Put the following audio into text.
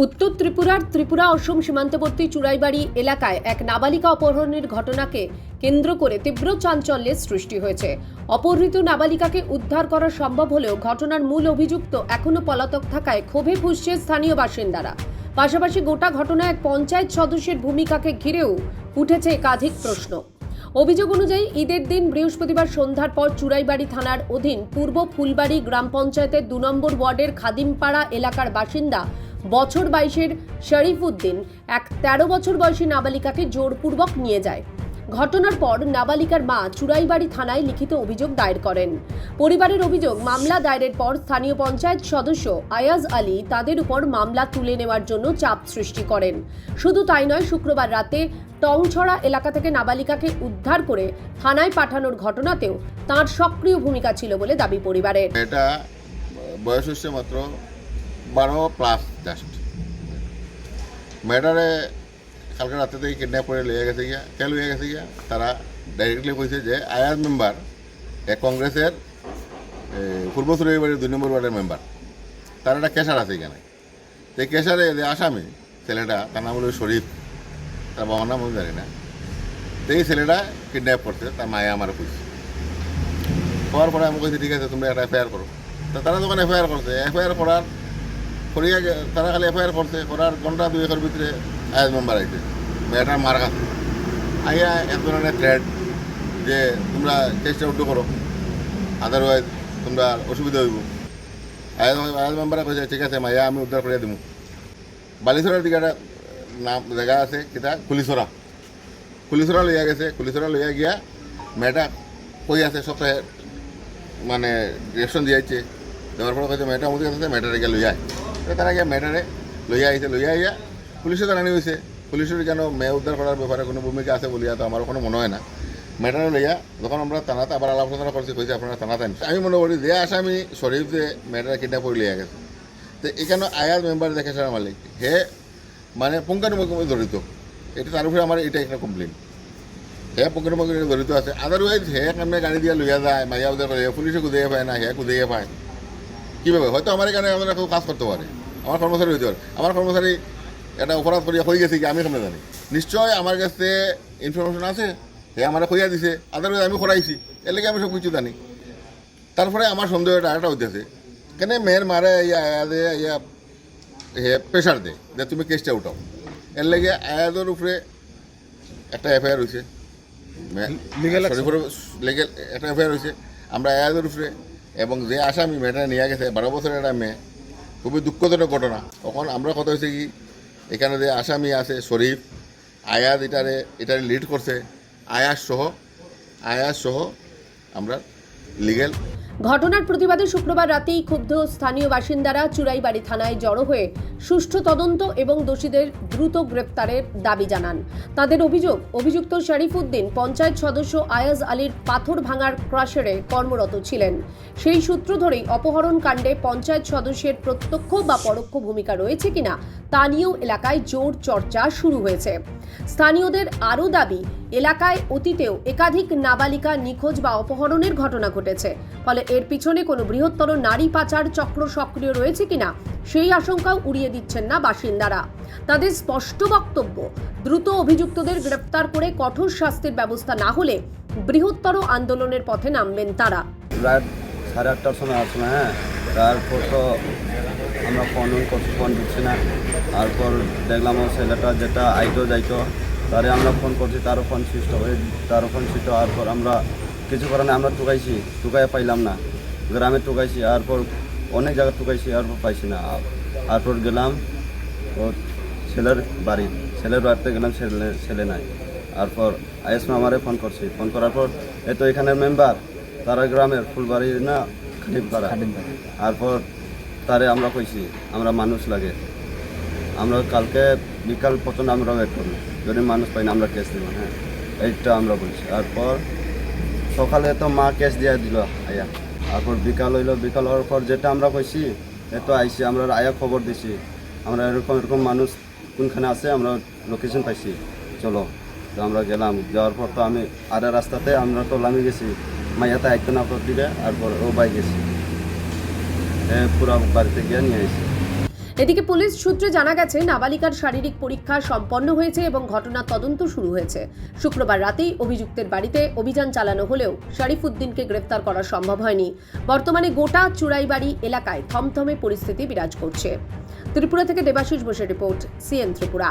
উত্তর ত্রিপুরার ত্রিপুরা অসম সীমান্তবর্তী চুরাইবাড়ি এলাকায় এক নাবালিকা অপহরণের ঘটনাকে কেন্দ্র করে তীব্র চাঞ্চল্যের সৃষ্টি হয়েছে। অপহৃত নাবালিকাকে উদ্ধার করা সম্ভব হলেও ঘটনার মূল অভিযুক্ত এখনো পলাতক থাকায় ক্ষোভে ফুঁসছে স্থানীয় বাসিন্দারা। পাশাপাশি গোটা ঘটনায় এক পঞ্চায়েত সদস্যের ভূমিকাকে ঘিরেও উঠেছে একাধিক প্রশ্ন। অভিযোগ অনুযায়ী ঈদের দিন বৃহস্পতিবার সন্ধ্যার পর চুরাইবাড়ি থানার অধীন পূর্ব ফুলবাড়ি গ্রাম পঞ্চায়েতের ২ নম্বর ওয়ার্ডের খাদিমপাড়া এলাকার বাসিন্দা বছর ২২-এর শরীফউদ্দিন এক ১৩ বছর বয়সী নাবালিকাকে জোরপূর্বক নিয়ে যায়। ঘটনার পর নাবালিকার মা চুরাইবাড়ি থানায় লিখিত অভিযোগ দায়ের করেন। পরিবারের অভিযোগ, মামলা দায়েরের পর স্থানীয় পঞ্চায়েত সদস্য আয়াজ আলী তাদের উপর মামলা তুলে নেওয়ার জন্য চাপ সৃষ্টি করেন। শুধু তাই নয়, শুক্রবার রাতে টংছড়া এলাকা থেকে নাবালিকাকে উদ্ধার করে থানায় পাঠানোর ঘটনাতেও তাঁর সক্রিয় ভূমিকা ছিল বলে দাবি পরিবারের। এটা বয়স হচ্ছে মাত্র 12+ জাস্ট। মেয়েটারে কালকে রাতে থেকে কিডন্যাপ করে লিয়ে গেছে গিয়া, কে লিয়ে গেছে গিয়া তারা ডাইরেক্টলি কইছে যে আয়াজ মেম্বার কংগ্রেসের পূর্ব চুরাইবাড়ির ২ নম্বর ওয়ার্ডের মেম্বার, তার একটা কেশার আছে এখানে। তো এই কেশারে যে আসামি ছেলেটা, তার নাম হলো শরীফ, তার বাবার নাম আমি জানি না। তো এই ছেলেটা কিডন্যাপ করছে, তার মায়ে আমার কইছে। হওয়ার পরে আমি কইছি ঠিক আছে তোমরা একটা এফআইআর করো। তো তারা যখন এফআইআর করছে, এফআইআর করার করিয়া তারা খালি এফআইআর করছে, করার ঘন্টা ২-১ ভিতরে আয়াজ মেম্বার আইছে, মেয়েটার মার কাছে আইয়া এক ধরনের থ্রেট যে তোমরা কেসটা উদ্যোগ করো, আদারওয়াইজ তোমরা অসুবিধা হইব। আয়াজ মেম্বারে কইছে ঠিক আছে মাইয়া আমি উদ্ধার করিয়া দিব। বালিছড়ার দিকে একটা নাম জায়গা আছে কিতা কুলিছড়া লইয়া গেছে। কুলিছড়া লইয়া গিয়া মেয়েটা কই আছে সপ্তাহে মানে রেশন দিয়েছে, দেওয়ার পরে কইছে মেয়েটা মধ্যে আছে, মেয়েটারে গিয়ে লইয়া তারা গিয়া মেয়েটারে লইয়া আইছে। লইয়া আইয়া পুলিশে জানানি হয়েছে। পুলিশের যেন মেয়ে উদ্ধার করার ব্যাপারে কোনো ভূমিকা আছে বলিয়া তো আমারও কোনো মনে হয় না। মেয়েটারে লইয়া যখন আমরা থানাতে আবার আলোচনা করছি, কইছে আপনারা থানাতে আনছে। আমি মনে করি যে আসামি শরীফ যে মেয়েটারে কিডন্যাপ করে লইয়া গেছে, তো এখানে আয়াজ মেম্বার দেখে সারা মালিক হে মানে পুঙ্খানুপুঙ্খভাবে জড়িত। এটা তার উপরে আমার এটা একটা কমপ্লেন, হে পুঙ্খানুপুঙ্খভাবে জড়িত আছে। আদারওয়াইজ হে কেমনে গাড়ি দিয়ে লইয়া যায়, মাইয়া উদ্ধার করে, পুলিশে খুঁজে পায় না, হে খুঁজে পায় কীভাবে? হয়তো আমার এখানে আমরা কেউ কাজ করতে পারে, আমার কর্মচারী হইতে পারে। আমার কর্মচারী এটা অপরাধ করিয়া হয়ে গেছে কি আমি কেমনে জানি? নিশ্চয় আমার কাছে ইনফরমেশন আছে, হে আমার কইয়া দিছে, আদারওয়াইজ আমি করাইছি, এর লেগে আমি সব কিছু জানি। তারপরে আমার সন্দেহটা আরেকটা হইতেছে, কেন মেয়ের মারে ইয়া ইয়া হে প্রেশার দে যে তুমি কেসটা উঠাও। এর লেগে আয়াজের উপরে একটা এফআইআর হয়েছে, লিগেল একটা এফআইআর হয়েছে আমরা আয়াজের উপরে। এবং যে আসামি মেয়েটা নিয়ে গেছে 12 বছরের একটা মেয়ে, খুবই দুঃখজনক ঘটনা। তখন আমরা কথা হয়েছে কি এখানে যে আসামি আছে শরীফ, আয়াজ এটারে লিড করছে, আয়াজ সহ আমরা লিগেল। ঘটনার প্রতিবাদে শুক্রবার রাতেই ক্ষুব্ধ স্থানীয় বাসিন্দারা চুরাইবাড়ি থানায় জড়ো হয়ে সুষ্ঠু তদন্ত এবং দোষীদের দ্রুত গ্রেপ্তারের দাবি জানান। তাদের অভিযুক্ত শরীফউদ্দিন পঞ্চায়েত সদস্য আয়াজ আলীর পাথর ভাঙার ক্রাশারে কর্মরত ছিলেন। সেই সূত্র ধরেই অপহরণ কাণ্ডে পঞ্চায়েত সদস্যের প্রত্যক্ষ বা পরোক্ষ ভূমিকা রয়েছে কিনা তা নিয়েও এলাকায় জোর চর্চা শুরু হয়েছে। স্থানীয়দের আরও দাবি, এলাকায় অতীতেও একাধিক নাবালিকা নিখোঁজ বা অপহরণের ঘটনা ঘটেছে, ফলে এর পিছনে কোনো বৃহত্তর নারী পাচার চক্র সক্রিয় রয়েছে কিনা সেই আশঙ্কাও উড়িয়ে দিচ্ছেন না বাসিন্দারা। তাদের স্পষ্ট বক্তব্য, দ্রুত অভিযুক্তদের গ্রেফতার করে কঠোর শাস্তির ব্যবস্থা না হলে বৃহত্তর আন্দোলনের পথে নামবেন তারা। রাত 8:30টার সময় আসলো, হ্যাঁ, তারপর তো আমরা ফোন দিচ্ছি না। তারপর দেখলাম ও ছেলেটা যেটা যাইতো তারে আমরা ফোন করছি, তারও ফোন সুইচ হয়ে তারও ফোন সুইচ। তারপর আমরা কিছু কারণে আমরা টুকাইয়া পাইলাম না, গ্রামে টুকাইছি, তারপর অনেক জায়গায় টুকাইছি, তারপর পাইছি না। তারপর গেলাম ও ছেলের বাড়িতে গেলাম, ছেলে নাই। তারপর আইএস আমারে ফোন করছি, ফোন করার পর এই তো এখানের মেম্বার, তারা গ্রামের ফুলবাড়ি না খাদিমপাড়া। তারপর তারে আমরা কইছি আমরা মানুষ লাগে, আমরা কালকে বিকাল পর্যন্ত আমরা ওয়েট করবো, যদি মানুষ পাই না আমরা কেস দেবো, হ্যাঁ, এইটা আমরা বলছি। তারপর সকালে তো মা কেস দিয়ে দিল আয়া। তারপর বিকাল হওয়ার পর যেটা আমরা কইছি এতো আইসি, আমরা আয়া খবর দিছি আমরা এরকম মানুষ কোনখানে আছে, আমরা লোকেশন পাইছি, চলো। তো আমরা গেলাম, যাওয়ার পর তো আমি আরে রাস্তাতে আমরা তো লামি গেছি, মাইয়াতে আইতো না দিকে, তারপর ও বাই গেছি, পুরা বাড়িতে গিয়ে নিয়ে আসি। এদিকে পুলিশ সূত্রে জানা গেছে নাবালিকার শারীরিক পরীক্ষা সম্পন্ন হয়েছে এবং ঘটনার তদন্ত শুরু হয়েছে। শুক্রবার রাতেই অভিযুক্তের বাড়িতে অভিযান চালানো হলেও শরীফউদ্দিনকে গ্রেফতার করা সম্ভব হয়নি। বর্তমানে গোটা চুড়াইবাড়ি এলাকায় থমথমে পরিস্থিতি বিরাজ করছে। ত্রিপুরা থেকে দেবাশিস বোসের রিপোর্ট, সিএন ত্রিপুরা।